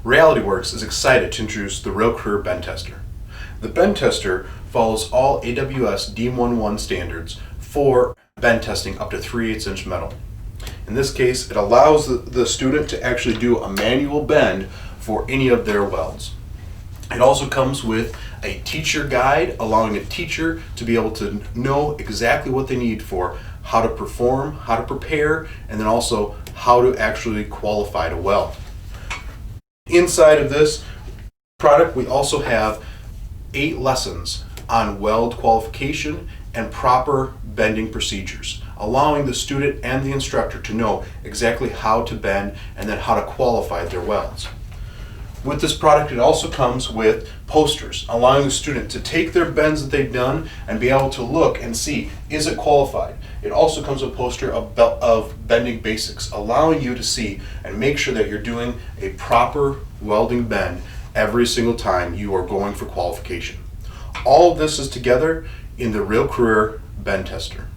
RealityWorks is excited to introduce the RealCareer Bend Tester. The Bend Tester follows all AWS D11 standards for bend testing up to 3/8 inch metal. In this case, it allows the student to actually do a manual bend for any of their welds. It also comes with a teacher guide, allowing a teacher to be able to know exactly what they need for how to perform, how to prepare, and then also how to actually qualify to weld. Inside of this product, we also have 8 lessons on weld qualification and proper bending procedures, allowing the student and the instructor to know exactly how to bend and then how to qualify their welds. With this product, it also comes with posters, allowing the student to take their bends that they've done and be able to look and see, is it qualified? It also comes with a poster of bending basics, allowing you to see and make sure that you're doing a proper welding bend every single time you are going for qualification. All of this is together in the RealCareer Bend Tester.